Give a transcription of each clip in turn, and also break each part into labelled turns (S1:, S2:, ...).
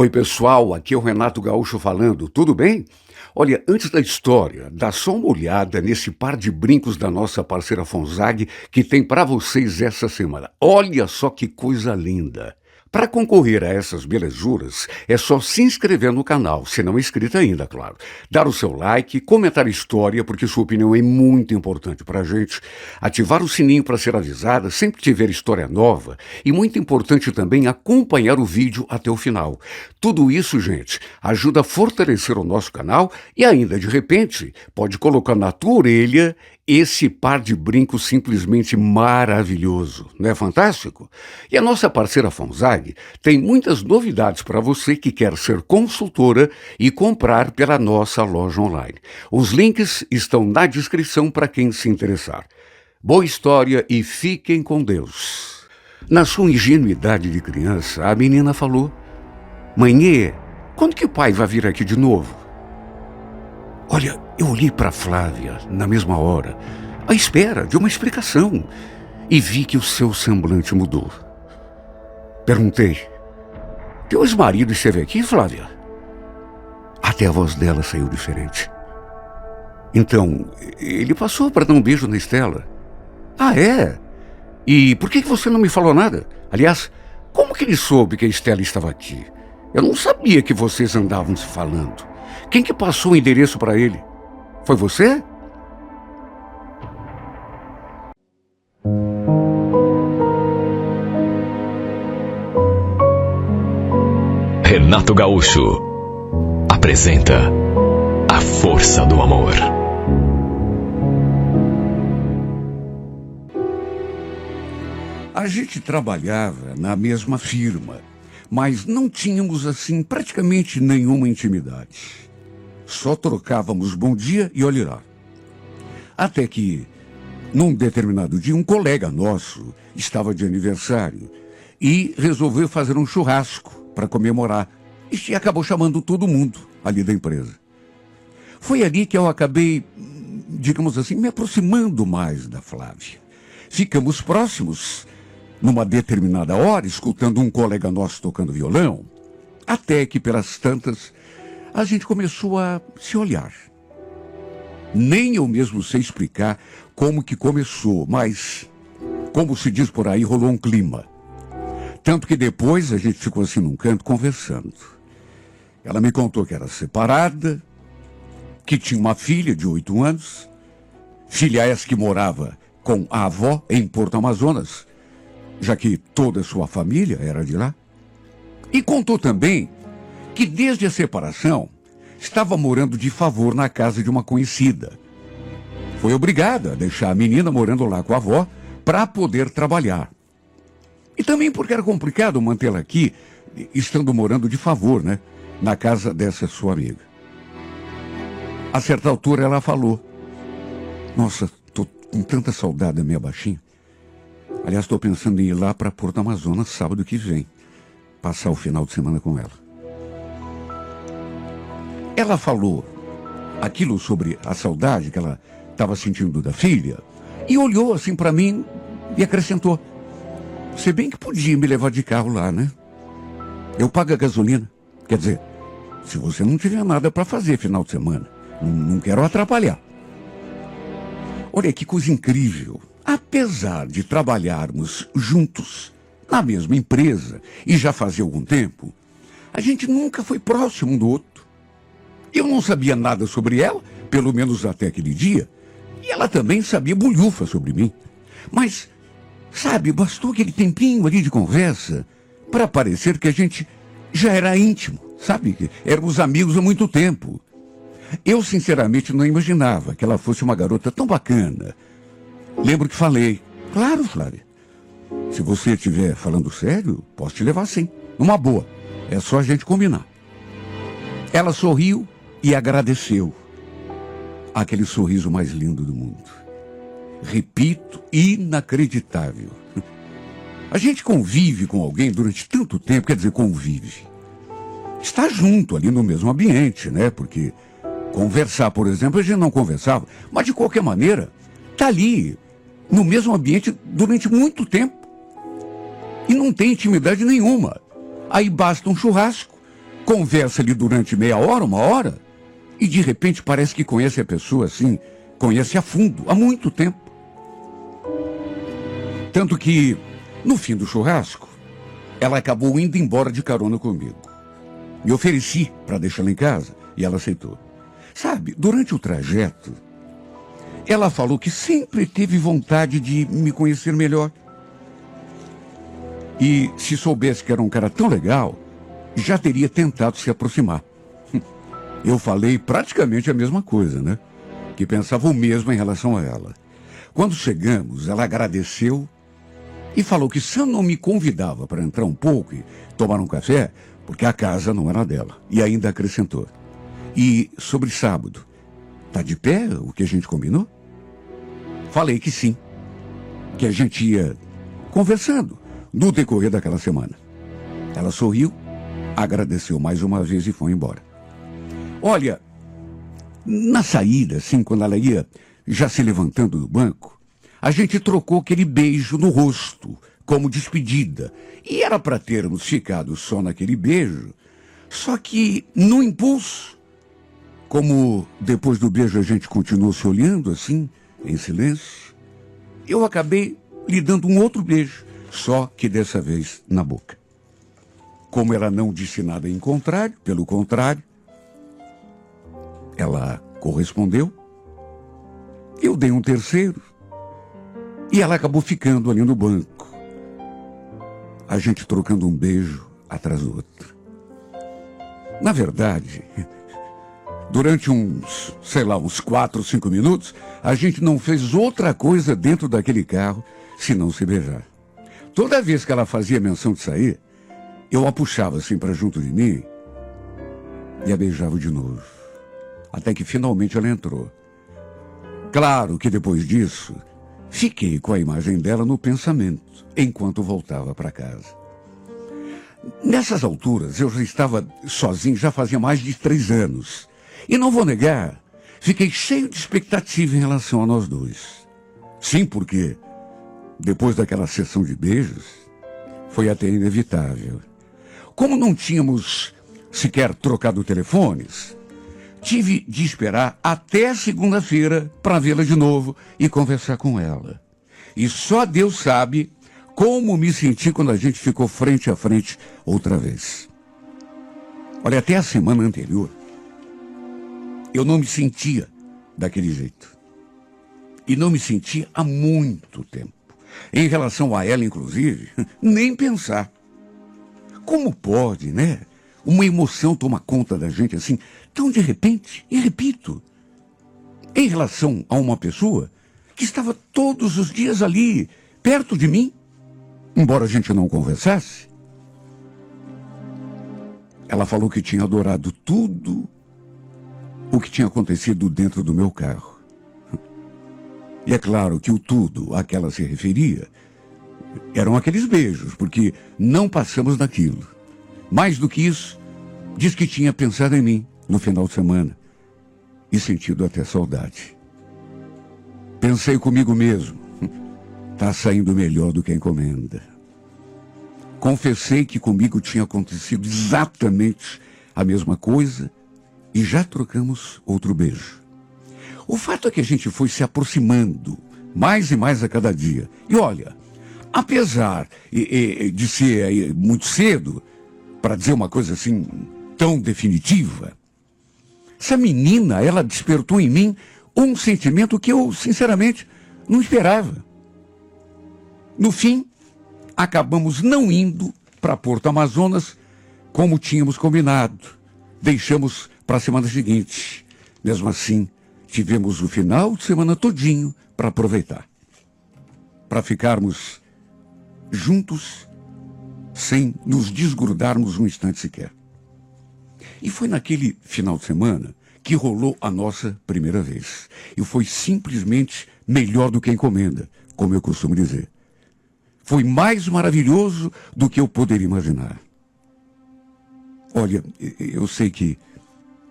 S1: Oi, pessoal, aqui é o Renato Gaúcho falando, tudo bem? Olha, antes da história, dá só uma olhada nesse par de brincos da nossa parceira Fonzag que tem para vocês essa semana. Olha só que coisa linda! Para concorrer a essas belezuras, é só se inscrever no canal, se não é inscrito ainda, claro. Dar o seu like, comentar a história, porque sua opinião é muito importante para a gente. Ativar o sininho para ser avisada sempre que tiver história nova. E muito importante também acompanhar o vídeo até o final. Tudo isso, gente, ajuda a fortalecer o nosso canal e ainda, de repente, pode colocar na tua orelha esse par de brincos simplesmente maravilhoso, não é fantástico? E a nossa parceira Fonzag tem muitas novidades para você que quer ser consultora e comprar pela nossa loja online. Os links estão na descrição para quem se interessar. Boa história e fiquem com Deus. Na sua ingenuidade de criança, a menina falou: "Mãe, quando que o pai vai vir aqui de novo?" Olha, eu olhei para Flávia na mesma hora, à espera de uma explicação, e vi que o seu semblante mudou. Perguntei: "Teu ex-marido esteve aqui, Flávia?" Até a voz dela saiu diferente. "Então, ele passou para dar um beijo na Estela." "Ah, é? E por que você não me falou nada? Aliás, como que ele soube que a Estela estava aqui? Eu não sabia que vocês andavam se falando. Quem que passou o endereço para ele? Foi você?"
S2: Renato Gaúcho apresenta A Força do Amor.
S1: A gente trabalhava na mesma firma, mas não tínhamos assim praticamente nenhuma intimidade. Só trocávamos bom dia e olhe lá. Até que, num determinado dia, um colega nosso estava de aniversário e resolveu fazer um churrasco para comemorar. E acabou chamando todo mundo ali da empresa. Foi ali que eu acabei, digamos assim, me aproximando mais da Flávia. Ficamos próximos numa determinada hora, escutando um colega nosso tocando violão, até que, pelas tantas, a gente começou a se olhar. Nem eu mesmo sei explicar como que começou, mas, como se diz por aí, rolou um clima. Tanto que depois a gente ficou assim num canto conversando. Ela me contou que era separada, que tinha uma filha de 8 anos, filha essa que morava com a avó em Porto Amazonas, já que toda a sua família era de lá. E contou também que desde a separação estava morando de favor na casa de uma conhecida. Foi obrigada a deixar a menina morando lá com a avó para poder trabalhar. E também porque era complicado mantê-la aqui, estando morando de favor, né? Na casa dessa sua amiga. A certa altura ela falou: "Nossa, tô com tanta saudade da minha baixinha. Aliás, estou pensando em ir lá para Porto Amazonas sábado que vem, passar o final de semana com ela." Ela falou aquilo sobre a saudade que ela estava sentindo da filha e olhou assim para mim e acrescentou: "Se bem que podia me levar de carro lá, né? Eu pago a gasolina. Quer dizer, se você não tiver nada para fazer final de semana, não quero atrapalhar." Olha que coisa incrível. Apesar de trabalharmos juntos na mesma empresa e já fazia algum tempo, a gente nunca foi próximo um do outro. Eu não sabia nada sobre ela, pelo menos até aquele dia, e ela também sabia bulhufa sobre mim. Mas, sabe, bastou aquele tempinho ali de conversa para parecer que a gente já era íntimo, sabe? Éramos amigos há muito tempo. Eu, sinceramente, não imaginava que ela fosse uma garota tão bacana. Lembro que falei: "Claro, Flávia, se você estiver falando sério, posso te levar sim, numa boa. É só a gente combinar." Ela sorriu e agradeceu. Aquele sorriso mais lindo do mundo. Repito, inacreditável. A gente convive com alguém durante tanto tempo, quer dizer, convive. Está junto ali no mesmo ambiente, né? Porque conversar, por exemplo, a gente não conversava, mas de qualquer maneira, está ali no mesmo ambiente durante muito tempo. E não tem intimidade nenhuma. Aí basta um churrasco conversa ali durante meia hora, uma hora, e de repente parece que conhece a pessoa assim, conhece a fundo, há muito tempo. Tanto que, no fim do churrasco, ela acabou indo embora de carona comigo. Me ofereci para deixá-la em casa e ela aceitou. Sabe, durante o trajeto, ela falou que sempre teve vontade de me conhecer melhor. E se soubesse que era um cara tão legal, já teria tentado se aproximar. Eu falei praticamente a mesma coisa, né? Que pensava o mesmo em relação a ela. Quando chegamos, ela agradeceu e falou que se eu não me convidava para entrar um pouco e tomar um café, porque a casa não era dela. E ainda acrescentou. E sobre sábado, tá de pé o que a gente combinou? Falei que sim, que a gente ia conversando no decorrer daquela semana. Ela sorriu, agradeceu mais uma vez e foi embora. Olha, na saída, assim, quando ela ia já se levantando do banco, a gente trocou aquele beijo no rosto, como despedida. E era para termos ficado só naquele beijo, só que no impulso, como depois do beijo a gente continuou se olhando assim, em silêncio, eu acabei lhe dando um outro beijo, só que dessa vez na boca. Como ela não disse nada em contrário, pelo contrário, ela correspondeu, eu dei um terceiro, e ela acabou ficando ali no banco. A gente trocando um beijo atrás do outro. Na verdade, durante uns 4 ou 5 minutos, a gente não fez outra coisa dentro daquele carro, senão se beijar. Toda vez que ela fazia menção de sair, eu a puxava assim para junto de mim e a beijava de novo. Até que finalmente ela entrou. Claro que depois disso, fiquei com a imagem dela no pensamento, enquanto voltava para casa. Nessas alturas, eu já estava sozinho, já fazia mais de 3 anos. E não vou negar, fiquei cheio de expectativa em relação a nós dois. Sim, porque, depois daquela sessão de beijos, foi até inevitável. Como não tínhamos sequer trocado telefones, tive de esperar até segunda-feira para vê-la de novo e conversar com ela. E só Deus sabe como me senti quando a gente ficou frente a frente outra vez. Olha, até a semana anterior, eu não me sentia daquele jeito. E não me sentia há muito tempo. Em relação a ela, inclusive, nem pensar. Como pode, né? Uma emoção toma conta da gente assim, tão de repente, e repito, em relação a uma pessoa que estava todos os dias ali, perto de mim, embora a gente não conversasse. Ela falou que tinha adorado tudo o que tinha acontecido dentro do meu carro. E é claro que o tudo a que ela se referia eram aqueles beijos, porque não passamos daquilo. Mais do que isso, diz que tinha pensado em mim no final de semana e sentido até saudade. Pensei comigo mesmo, tá saindo melhor do que a encomenda. Confessei que comigo tinha acontecido exatamente a mesma coisa e já trocamos outro beijo. O fato é que a gente foi se aproximando mais e mais a cada dia. E olha, apesar de ser muito cedo, para dizer uma coisa assim tão definitiva, essa menina, ela despertou em mim um sentimento que eu, sinceramente, não esperava. No fim, acabamos não indo para Porto Amazonas como tínhamos combinado. Deixamos para a semana seguinte. Mesmo assim, tivemos o final de semana todinho para aproveitar. Para ficarmos juntos, sem nos desgrudarmos um instante sequer. E foi naquele final de semana que rolou a nossa primeira vez. E foi simplesmente melhor do que a encomenda, como eu costumo dizer. Foi mais maravilhoso do que eu poderia imaginar. Olha, eu sei que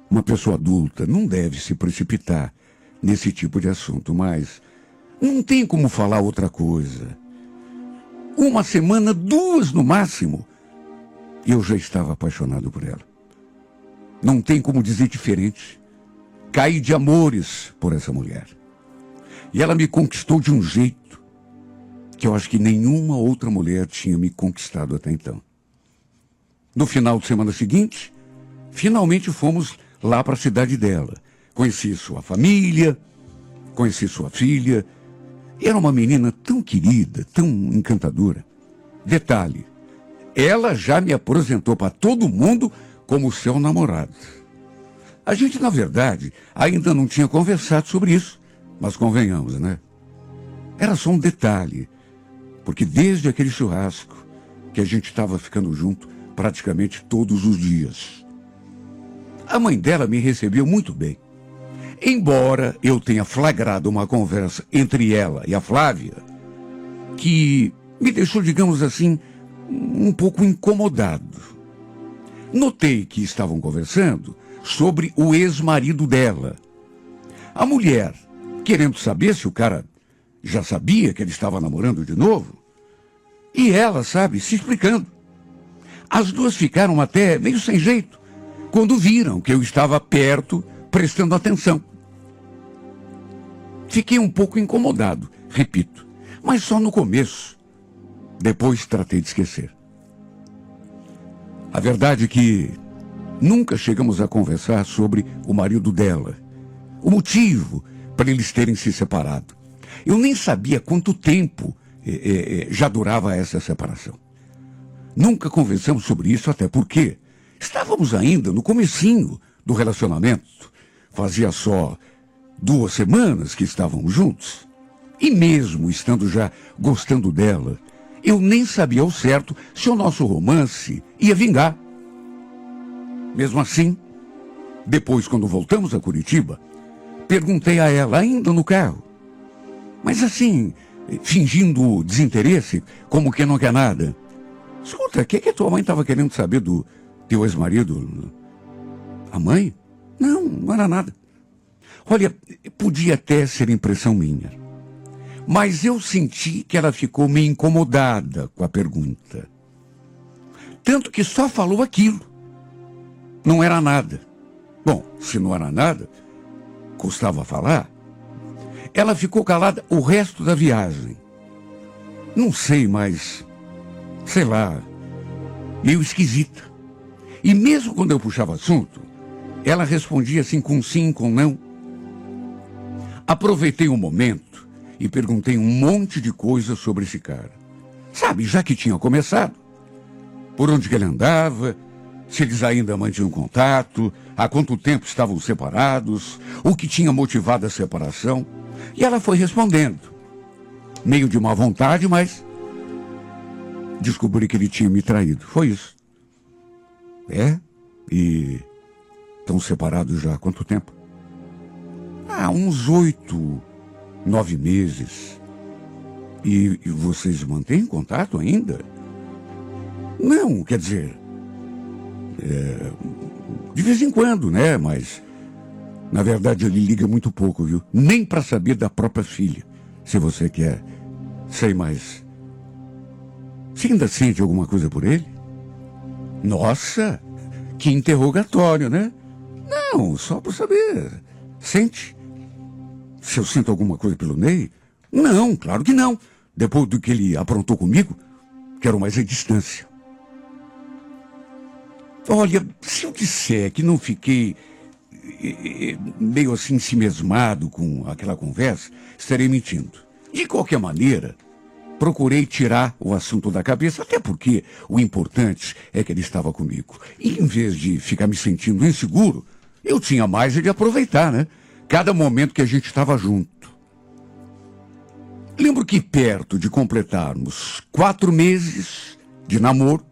S1: uma pessoa adulta não deve se precipitar nesse tipo de assunto, mas não tem como falar outra coisa. 1 semana, 2 no máximo, eu já estava apaixonado por ela. Não tem como dizer diferente. Caí de amores por essa mulher. E ela me conquistou de um jeito que eu acho que nenhuma outra mulher tinha me conquistado até então. No final de semana seguinte, finalmente fomos lá para a cidade dela. Conheci sua família, conheci sua filha. Era uma menina tão querida, tão encantadora. Detalhe, ela já me apresentou para todo mundo como seu namorado. A gente, na verdade, ainda não tinha conversado sobre isso, mas convenhamos, né? Era só um detalhe, porque desde aquele churrasco que a gente estava ficando junto praticamente todos os dias. A mãe dela me recebeu muito bem. Embora eu tenha flagrado uma conversa entre ela e a Flávia, que me deixou, digamos assim, um pouco incomodado. Notei que estavam conversando sobre o ex-marido dela. A mulher, querendo saber se o cara já sabia que ele estava namorando de novo, e ela, sabe, se explicando. As duas ficaram até meio sem jeito, quando viram que eu estava perto, prestando atenção. Fiquei um pouco incomodado, repito, mas só no começo. Depois tratei de esquecer. A verdade é que nunca chegamos a conversar sobre o marido dela, o motivo para eles terem se separado. Eu nem sabia quanto tempo já durava essa separação. Nunca conversamos sobre isso, até porque estávamos ainda no comecinho do relacionamento. Fazia só 2 semanas que estávamos juntos. E mesmo estando já gostando dela, eu nem sabia ao certo se o nosso romance ia vingar. Mesmo assim, depois, quando voltamos a Curitiba, perguntei a ela, ainda no carro, mas assim, fingindo desinteresse, como que não quer nada. Escuta, o que tua mãe estava querendo saber do teu ex-marido? A mãe? Não era nada. Olha, podia até ser impressão minha, mas eu senti que ela ficou meio incomodada com a pergunta. Tanto que só falou aquilo. Não era nada. Bom, se não era nada, custava falar. Ela ficou calada o resto da viagem. Não sei, mas, sei lá, meio esquisita. E mesmo quando eu puxava assunto, ela respondia assim com sim, com não. Aproveitei um momento e perguntei um monte de coisas sobre esse cara. Sabe, já que tinha começado, por onde que ele andava, se eles ainda mantinham contato, há quanto tempo estavam separados, o que tinha motivado a separação. E ela foi respondendo, meio de má vontade, mas descobri que ele tinha me traído. Foi isso. É? E estão separados já há quanto tempo? Uns 8, 9 meses. E vocês mantêm contato ainda? Não, quer dizer, de vez em quando, né? Mas, na verdade, ele liga muito pouco, viu? Nem para saber da própria filha, se você quer. Sei mais. Você ainda sente alguma coisa por ele? Nossa, que interrogatório, né? Não, só para saber. Sente? Se eu sinto alguma coisa pelo Ney? Não, claro que não. Depois do que ele aprontou comigo, quero mais a distância. Olha, se eu disser que não fiquei meio assim ensimesmado com aquela conversa, estarei mentindo. De qualquer maneira, procurei tirar o assunto da cabeça, até porque o importante é que ele estava comigo. E em vez de ficar me sentindo inseguro, eu tinha mais de aproveitar, né? Cada momento que a gente estava junto. Lembro que perto de completarmos 4 meses de namoro,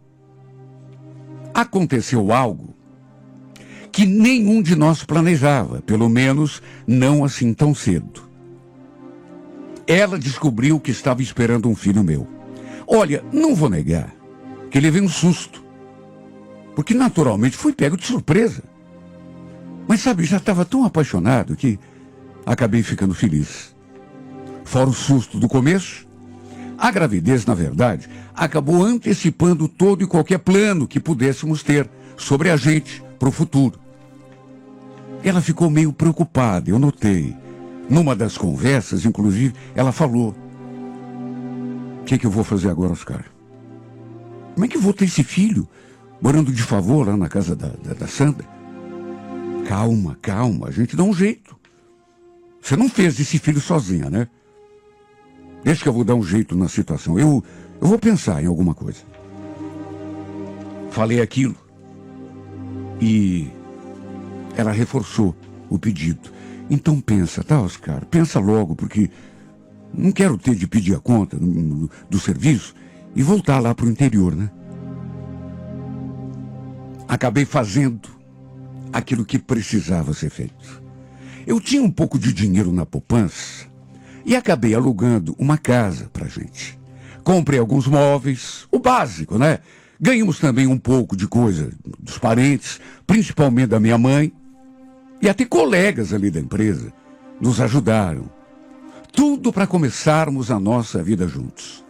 S1: aconteceu algo que nenhum de nós planejava, pelo menos não assim tão cedo. Ela descobriu que estava esperando um filho meu. Olha, não vou negar que levei um susto, porque naturalmente fui pego de surpresa. Mas sabe, já estava tão apaixonado que acabei ficando feliz. Fora o susto do começo, a gravidez, na verdade, acabou antecipando todo e qualquer plano que pudéssemos ter sobre a gente para o futuro. ela ficou meio preocupada, eu notei. Numa das conversas, inclusive, ela falou: o que eu vou fazer agora, Oscar? Como é que eu vou ter esse filho morando de favor lá na casa da Sandra? Calma, a gente dá um jeito. Você não fez esse filho sozinha, né? Deixa que eu vou dar um jeito na situação. Eu vou pensar em alguma coisa. Falei aquilo e ela reforçou o pedido. Então pensa, tá, Oscar? Pensa logo, porque não quero ter de pedir a conta do serviço e voltar lá para o interior, né? Acabei fazendo aquilo que precisava ser feito. Eu tinha um pouco de dinheiro na poupança e acabei alugando uma casa para a gente. Comprei alguns móveis, o básico, né? Ganhamos também um pouco de coisa dos parentes, principalmente da minha mãe, e até colegas ali da empresa nos ajudaram. Tudo para começarmos a nossa vida juntos.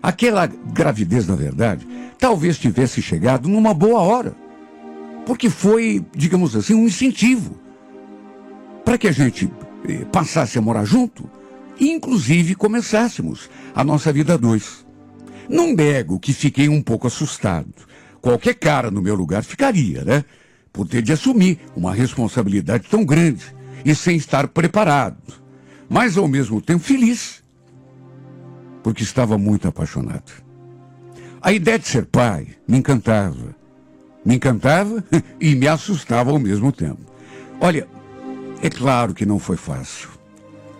S1: Aquela gravidez, na verdade, talvez tivesse chegado numa boa hora, porque foi, digamos assim, um incentivo para que a gente passasse a morar junto e, inclusive, começássemos a nossa vida a dois. Não nego que fiquei um pouco assustado. Qualquer cara no meu lugar ficaria, né? Por ter de assumir uma responsabilidade tão grande e sem estar preparado. Mas, ao mesmo tempo, feliz, porque estava muito apaixonado. A ideia de ser pai me encantava. Me encantava e me assustava ao mesmo tempo. Olha, é claro que não foi fácil.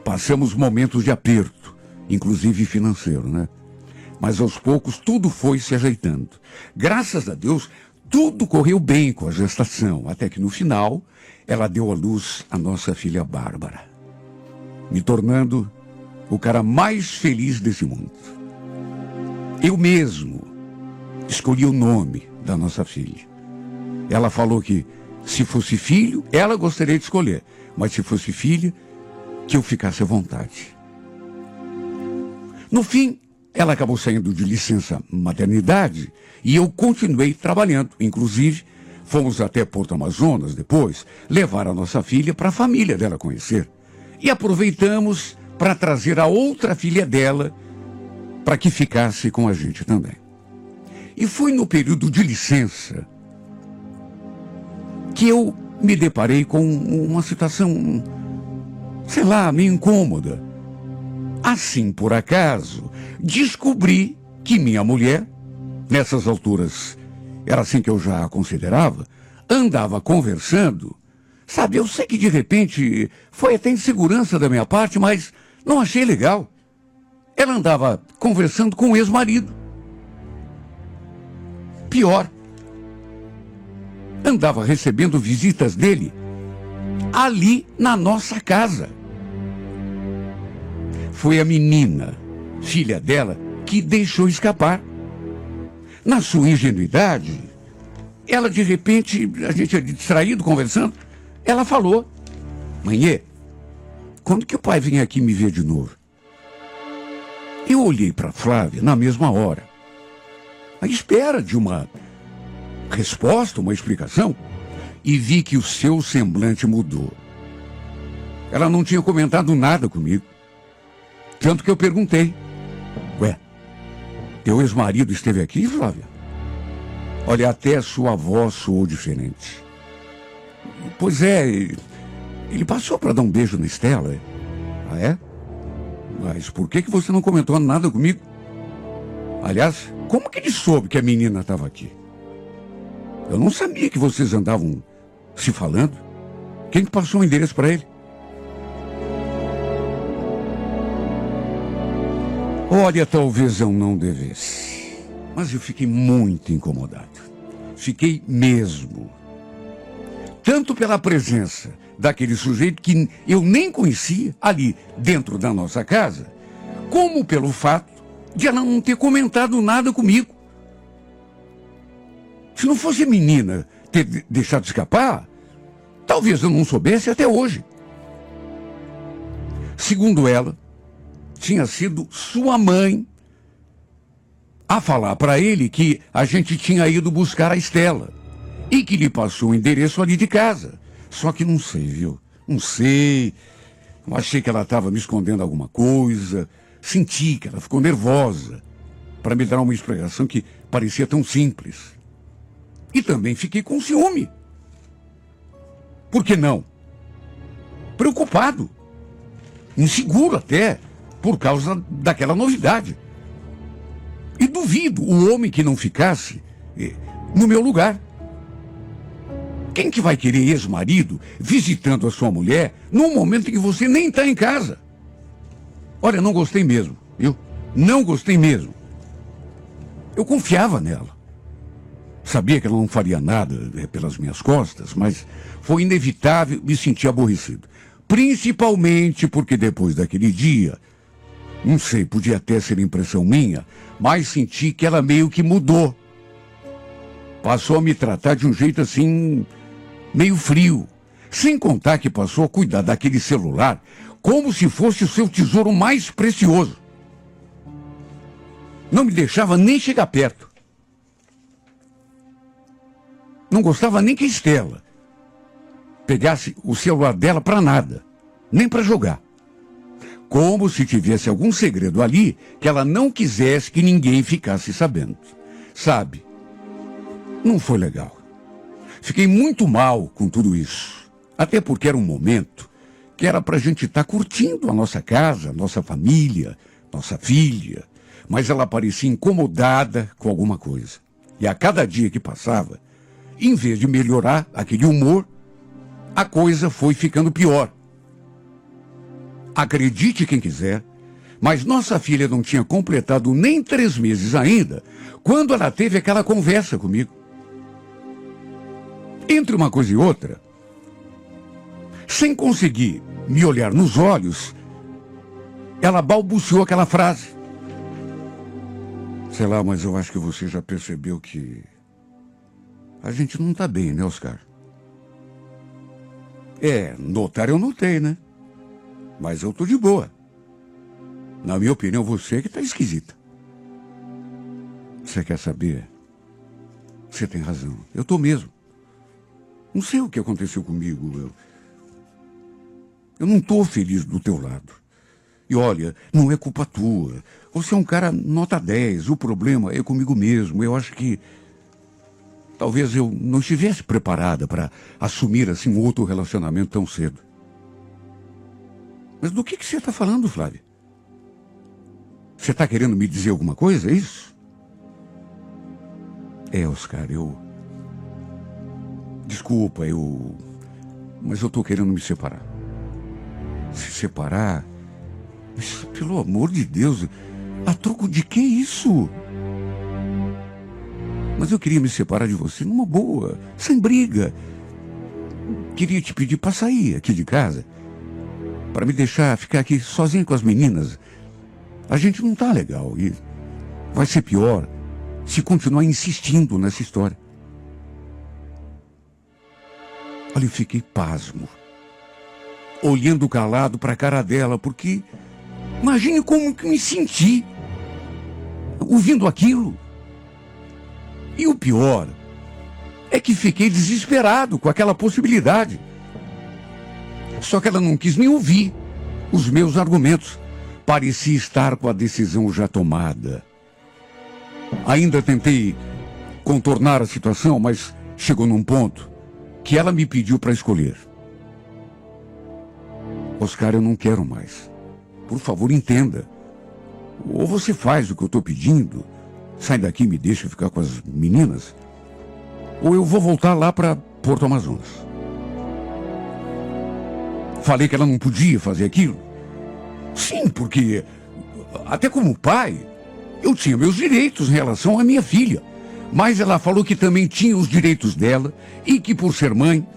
S1: Passamos momentos de aperto, inclusive financeiro, né? Mas aos poucos tudo foi se ajeitando. Graças a Deus, tudo correu bem com a gestação, até que no final ela deu à luz a nossa filha Bárbara, me tornando o cara mais feliz desse mundo. Eu mesmo escolhi o nome da nossa filha. Ela falou que se fosse filho, ela gostaria de escolher, mas se fosse filha, que eu ficasse à vontade. No fim, ela acabou saindo de licença maternidade e eu continuei trabalhando. Inclusive, fomos até Porto Amazonas depois levar a nossa filha para a família dela conhecer. E aproveitamos para trazer a outra filha dela para que ficasse com a gente também. E foi no período de licença que eu me deparei com uma situação, sei lá, meio incômoda. Assim, por acaso, descobri que minha mulher, nessas alturas, era assim que eu já a considerava, andava conversando. Sabe, eu sei que de repente foi até insegurança da minha parte, mas não achei legal. Ela andava conversando com o ex-marido. Pior, andava recebendo visitas dele ali na nossa casa. Foi a menina, filha dela, que deixou escapar. Na sua ingenuidade, ela de repente, a gente é distraído conversando, ela falou: mãe, quando que o pai vem aqui me ver de novo? Eu olhei para Flávia na mesma hora, à espera de uma resposta, uma explicação, e vi que o seu semblante mudou. Ela não tinha comentado nada comigo. Tanto que eu perguntei: ué, teu ex-marido esteve aqui, Flávia? Olha, até a sua voz soou diferente. Pois é, ele passou para dar um beijo na Estela. Ah, é? Mas por que você não comentou nada comigo? Aliás, como que ele soube que a menina estava aqui? Eu não sabia que vocês andavam se falando. Quem que passou o endereço para ele? Olha, talvez eu não devesse, mas eu fiquei muito incomodado. Fiquei mesmo. Tanto pela presença daquele sujeito que eu nem conhecia ali dentro da nossa casa, como pelo fato de ela não ter comentado nada comigo. Se não fosse a menina ter deixado escapar, talvez eu não soubesse até hoje. Segundo ela, tinha sido sua mãe a falar para ele que a gente tinha ido buscar a Estela e que lhe passou o endereço ali de casa, Só que não sei, viu? Não sei. Eu achei que ela estava me escondendo alguma coisa. Senti que ela ficou nervosa para me dar uma explicação que parecia tão simples. E também fiquei com ciúme. Por que não? Preocupado. Inseguro até, por causa daquela novidade. E duvido o homem que não ficasse no meu lugar. Quem que vai querer ex-marido visitando a sua mulher num momento em que você nem está em casa? Olha, não gostei mesmo, viu? Não gostei mesmo. Eu confiava nela. Sabia que ela não faria nada pelas minhas costas, mas foi inevitável me sentir aborrecido. Principalmente porque depois daquele dia, não sei, podia até ser impressão minha, mas senti que ela meio que mudou. Passou a me tratar de um jeito assim, meio frio. Sem contar que passou a cuidar daquele celular como se fosse o seu tesouro mais precioso. Não me deixava nem chegar perto. Não gostava nem que a Estela pegasse o celular dela para nada, nem para jogar. Como se tivesse algum segredo ali que ela não quisesse que ninguém ficasse sabendo. Sabe? Não foi legal. Fiquei muito mal com tudo isso. Até porque era um momento que era para a gente estar curtindo a nossa casa, nossa família, nossa filha. Mas ela parecia incomodada com alguma coisa. E a cada dia que passava, em vez de melhorar aquele humor, a coisa foi ficando pior. Acredite quem quiser, mas nossa filha não tinha completado nem 3 meses ainda, quando ela teve aquela conversa comigo. Entre uma coisa e outra, sem conseguir me olhar nos olhos, ela balbuciou aquela frase. Sei lá, mas eu acho que você já percebeu que a gente não tá bem, né, Oscar? Notar eu notei, né? Mas eu tô de boa. Na minha opinião, você que tá esquisita. Você quer saber? Você tem razão. Eu tô mesmo. Não sei o que aconteceu comigo. Eu não tô feliz do teu lado. E olha, não é culpa tua. Você é um cara nota 10. O problema é comigo mesmo. Eu acho que talvez eu não estivesse preparada para assumir assim outro relacionamento tão cedo. Mas do que você está falando, Flávia? Você está querendo me dizer alguma coisa, é isso? Oscar, desculpa, mas eu estou querendo me separar. Se separar? Mas, pelo amor de Deus, a troco de que isso? Mas eu queria me separar de você numa boa, sem briga. Queria te pedir para sair aqui de casa, para me deixar ficar aqui sozinho com as meninas. A gente não tá legal e vai ser pior se continuar insistindo nessa história. Olha, eu fiquei pasmo, olhando calado para a cara dela, porque imagine como que me senti ouvindo aquilo. E o pior é que fiquei desesperado com aquela possibilidade. Só que ela não quis nem ouvir os meus argumentos. Parecia estar com a decisão já tomada. Ainda tentei contornar a situação, mas chegou num ponto que ela me pediu para escolher. Oscar, eu não quero mais. Por favor, entenda. Ou você faz o que eu estou pedindo, sai daqui e me deixa ficar com as meninas, ou eu vou voltar lá para Porto Amazonas. Falei que ela não podia fazer aquilo. Sim, porque até como pai, eu tinha meus direitos em relação à minha filha. Mas ela falou que também tinha os direitos dela e que, por ser mãe,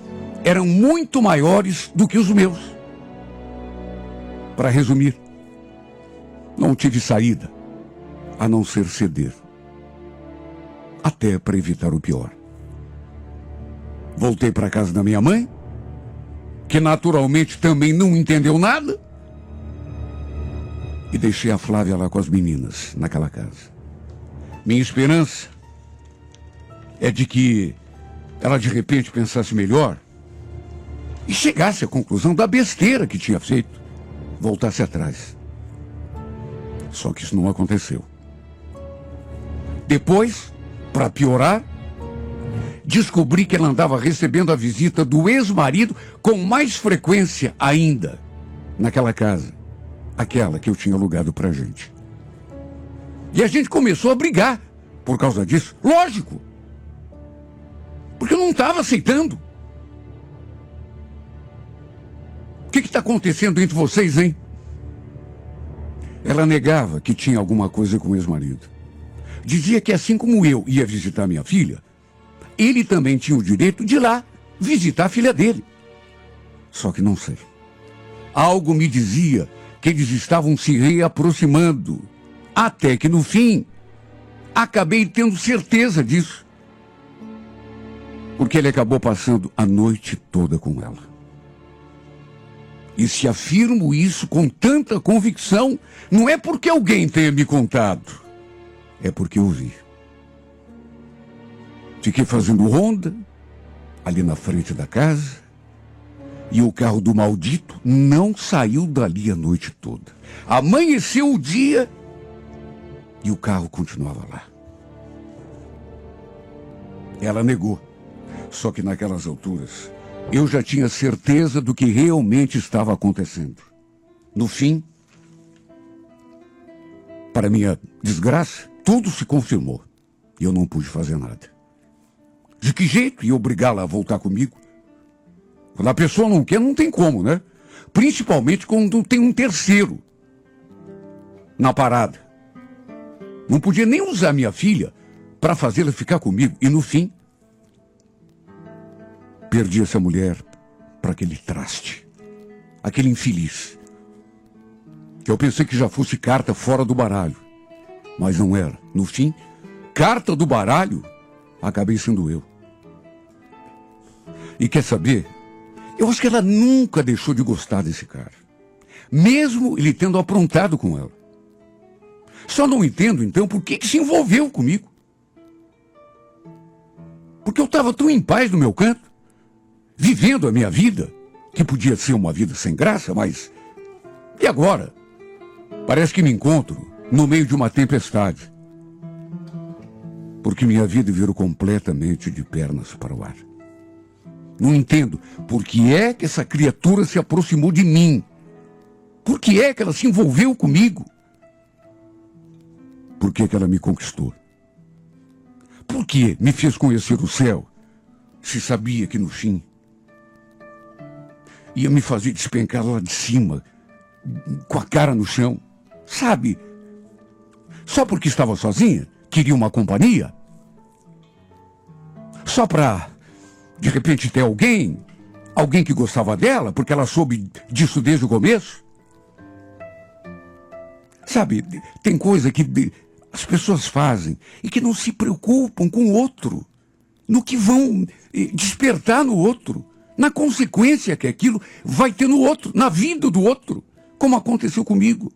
S1: eram muito maiores do que os meus. Para resumir, não tive saída a não ser ceder. Até para evitar o pior. Voltei para casa da minha mãe, que naturalmente também não entendeu nada, e deixei a Flávia lá com as meninas, naquela casa. Minha esperança é de que ela de repente pensasse melhor e chegasse à conclusão da besteira que tinha feito, voltasse atrás. Só que isso não aconteceu. Depois, para piorar, descobri que ela andava recebendo a visita do ex-marido com mais frequência ainda naquela casa, aquela que eu tinha alugado pra gente. E a gente começou a brigar por causa disso. Lógico. Porque eu não estava aceitando. O que está acontecendo entre vocês, hein? Ela negava que tinha alguma coisa com o ex-marido. Dizia que assim como eu ia visitar minha filha, ele também tinha o direito de ir lá visitar a filha dele. Só que não sei. Algo me dizia que eles estavam se reaproximando. Até que no fim, acabei tendo certeza disso. Porque ele acabou passando a noite toda com ela. E se afirmo isso com tanta convicção, não é porque alguém tenha me contado. É porque eu vi. Fiquei fazendo ronda ali na frente da casa e o carro do maldito não saiu dali a noite toda. Amanheceu o dia e o carro continuava lá. Ela negou. Só que naquelas alturas, eu já tinha certeza do que realmente estava acontecendo. No fim, para minha desgraça, tudo se confirmou. E eu não pude fazer nada. De que jeito ia obrigá-la a voltar comigo? Quando a pessoa não quer, não tem como, né? Principalmente quando tem um terceiro na parada. Não podia nem usar minha filha para fazê-la ficar comigo. E no fim, perdi essa mulher para aquele traste. Aquele infeliz. Que eu pensei que já fosse carta fora do baralho. Mas não era. No fim, carta do baralho, acabei sendo eu. E quer saber? Eu acho que ela nunca deixou de gostar desse cara. Mesmo ele tendo aprontado com ela. Só não entendo, então, por que se envolveu comigo. Porque eu estava tão em paz no meu canto, vivendo a minha vida, que podia ser uma vida sem graça, mas... E agora? Parece que me encontro no meio de uma tempestade. Porque minha vida virou completamente de pernas para o ar. Não entendo por que é que essa criatura se aproximou de mim. Por que é que ela se envolveu comigo? Por que é que ela me conquistou? Por que me fez conhecer o céu, se sabia que no fim ia me fazer despencar lá de cima, com a cara no chão? Sabe? Só porque estava sozinha, queria uma companhia? Só para, de repente, ter alguém que gostava dela, porque ela soube disso desde o começo? Sabe, tem coisa que as pessoas fazem e que não se preocupam com o outro, no que vão despertar no outro, na consequência que aquilo vai ter no outro, na vida do outro, como aconteceu comigo.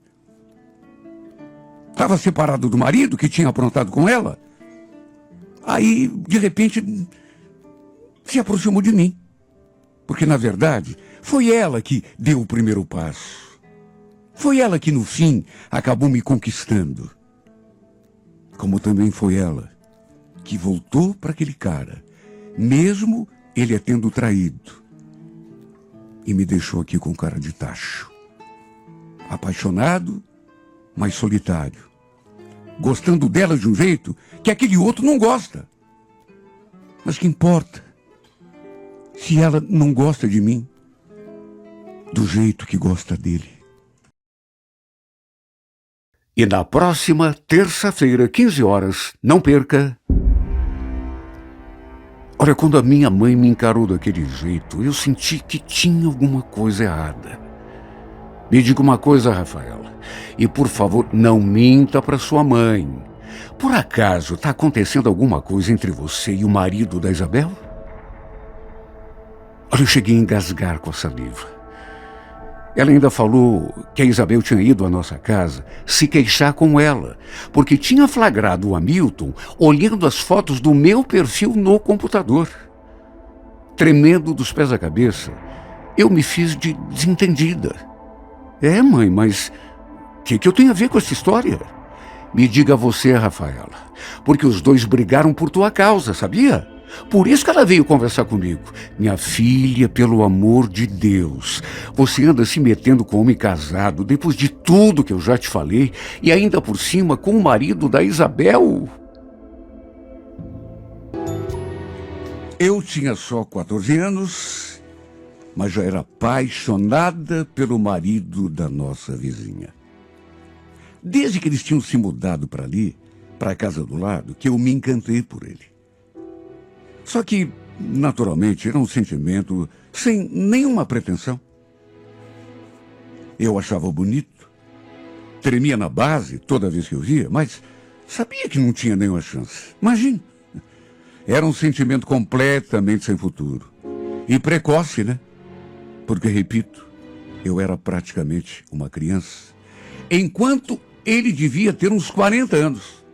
S1: Estava separado do marido que tinha aprontado com ela. Aí, de repente, se aproximou de mim. Porque, na verdade, foi ela que deu o primeiro passo. Foi ela que, no fim, acabou me conquistando. Como também foi ela que voltou para aquele cara, mesmo ele a tendo traído. E me deixou aqui com cara de tacho. Apaixonado, mas solitário. Gostando dela de um jeito que aquele outro não gosta. Mas que importa? Se ela não gosta de mim, do jeito que gosta dele. E na próxima terça-feira, 15 horas, não perca. Olha, quando a minha mãe me encarou daquele jeito, eu senti que tinha alguma coisa errada. Me diga uma coisa, Rafaela, e por favor, não minta para sua mãe. Por acaso está acontecendo alguma coisa entre você e o marido da Isabel? Olha, eu cheguei a engasgar com a saliva. Ela ainda falou que a Isabel tinha ido à nossa casa se queixar com ela, porque tinha flagrado o Hamilton olhando as fotos do meu perfil no computador. Tremendo dos pés à cabeça, eu me fiz de desentendida. É, mãe, mas o que eu tenho a ver com essa história? Me diga você, Rafaela, porque os dois brigaram por tua causa, sabia? Por isso que ela veio conversar comigo. Minha filha, pelo amor de Deus, você anda se metendo com um homem casado depois de tudo que eu já te falei e ainda por cima com o marido da Isabel? Eu tinha só 14 anos, mas já era apaixonada pelo marido da nossa vizinha. Desde que eles tinham se mudado para ali, para a casa do lado, que eu me encantei por ele. Só que, naturalmente, era um sentimento sem nenhuma pretensão. Eu achava bonito, tremia na base toda vez que eu via, mas sabia que não tinha nenhuma chance. Imagine. Era um sentimento completamente sem futuro. E precoce, né? Porque, repito, eu era praticamente uma criança. Enquanto ele devia ter uns 40 anos.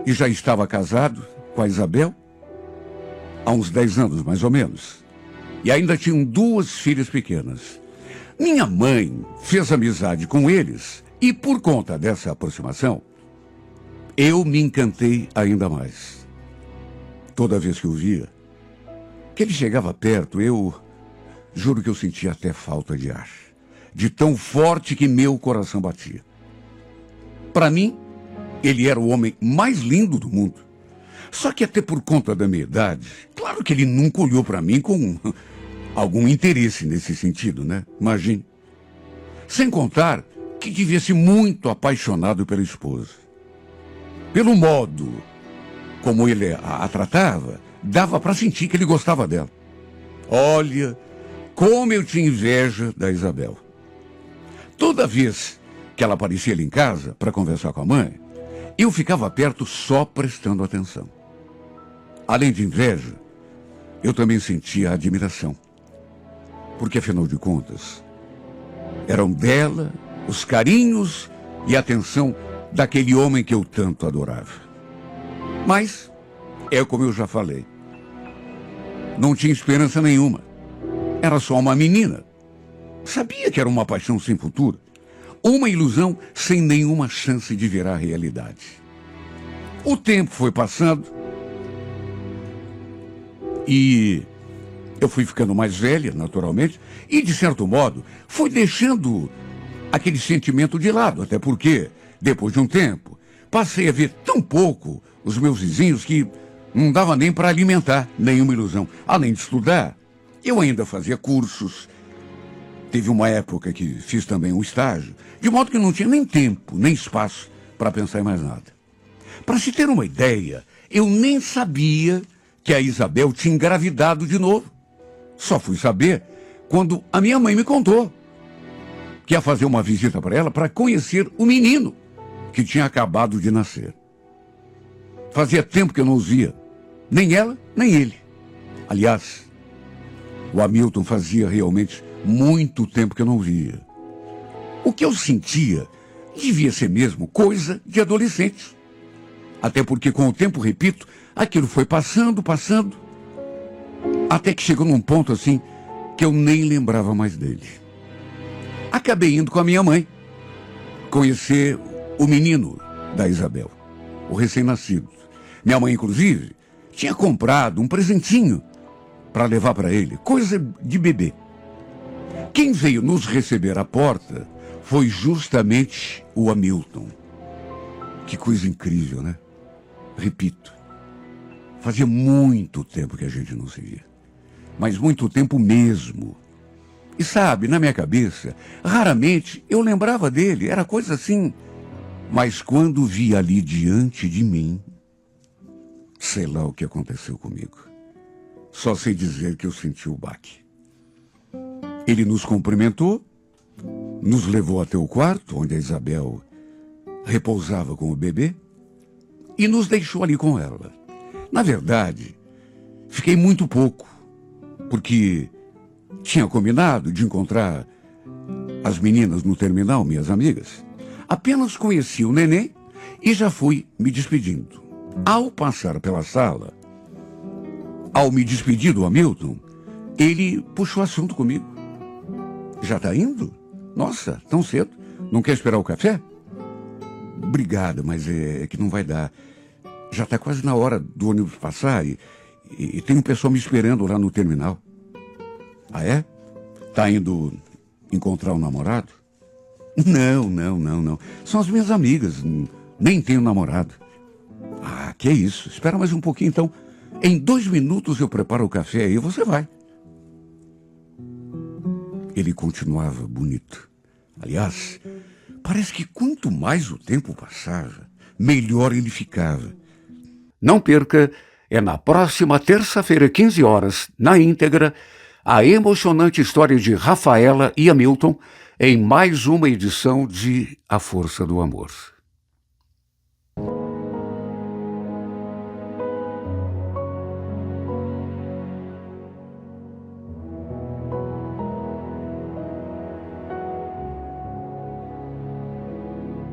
S1: E já estava casado com a Isabel há uns 10 anos, mais ou menos. E ainda tinham 2 filhas pequenas. Minha mãe fez amizade com eles e, por conta dessa aproximação, eu me encantei ainda mais. Toda vez que o via, que ele chegava perto, eu juro que eu sentia até falta de ar, de tão forte que meu coração batia. Para mim, ele era o homem mais lindo do mundo. Só que até por conta da minha idade, claro que ele nunca olhou para mim com algum interesse nesse sentido, né? Imagine. Sem contar que devia ser muito apaixonado pela esposa. Pelo modo como ele a tratava, dava para sentir que ele gostava dela. Olha, como eu tinha inveja da Isabel. Toda vez que ela aparecia ali em casa para conversar com a mãe, eu ficava perto só prestando atenção. Além de inveja, eu também sentia admiração. Porque, afinal de contas, eram dela os carinhos e a atenção daquele homem que eu tanto adorava. Mas, é como eu já falei, não tinha esperança nenhuma. Era só uma menina. Sabia que era uma paixão sem futuro. Uma ilusão sem nenhuma chance de virar realidade. O tempo foi passando e eu fui ficando mais velha, naturalmente, e, de certo modo, fui deixando aquele sentimento de lado, até porque, depois de um tempo, passei a ver tão pouco os meus vizinhos que não dava nem para alimentar nenhuma ilusão. Além de estudar, eu ainda fazia cursos. Teve uma época que fiz também um estágio, de modo que não tinha nem tempo, nem espaço para pensar em mais nada. Para se ter uma ideia, eu nem sabia que a Isabel tinha engravidado de novo. Só fui saber quando a minha mãe me contou que ia fazer uma visita para ela para conhecer o menino que tinha acabado de nascer. Fazia tempo que eu não os via, nem ela, nem ele. Aliás, o Hamilton fazia realmente muito tempo que eu não via. O que eu sentia devia ser mesmo coisa de adolescente. Até porque, com o tempo, repito, aquilo foi passando, até que chegou num ponto assim que eu nem lembrava mais dele. Acabei indo com a minha mãe conhecer o menino da Isabel, o recém-nascido. Minha mãe, inclusive, tinha comprado um presentinho para levar para ele, coisa de bebê. Quem veio nos receber à porta foi justamente o Hamilton. Que coisa incrível, né? Repito, fazia muito tempo que a gente não se via. Mas muito tempo mesmo. E sabe, na minha cabeça, raramente eu lembrava dele, era coisa assim. Mas quando vi ali diante de mim, sei lá o que aconteceu comigo. Só sei dizer que eu senti o baque. Ele nos cumprimentou, nos levou até o quarto, onde a Isabel repousava com o bebê, e nos deixou ali com ela. Na verdade, fiquei muito pouco, porque tinha combinado de encontrar as meninas no terminal, minhas amigas. Apenas conheci o neném e já fui me despedindo. Ao passar pela sala, ao me despedir do Hamilton, ele puxou assunto comigo. Já tá indo? Nossa, tão cedo. Não quer esperar o café? Obrigado, mas é que não vai dar. Já tá quase na hora do ônibus passar e tem um pessoal me esperando lá no terminal. Ah, é? Tá indo encontrar um namorado? Não. São as minhas amigas. Nem tenho namorado. Ah, que isso. Espera mais um pouquinho, então. Em 2 minutos eu preparo o café e você vai. Ele continuava bonito. Aliás, parece que quanto mais o tempo passava, melhor ele ficava. Não perca, é na próxima terça-feira, 15 horas, na íntegra, a emocionante história de Rafaela e Hamilton em mais uma edição de A Força do Amor.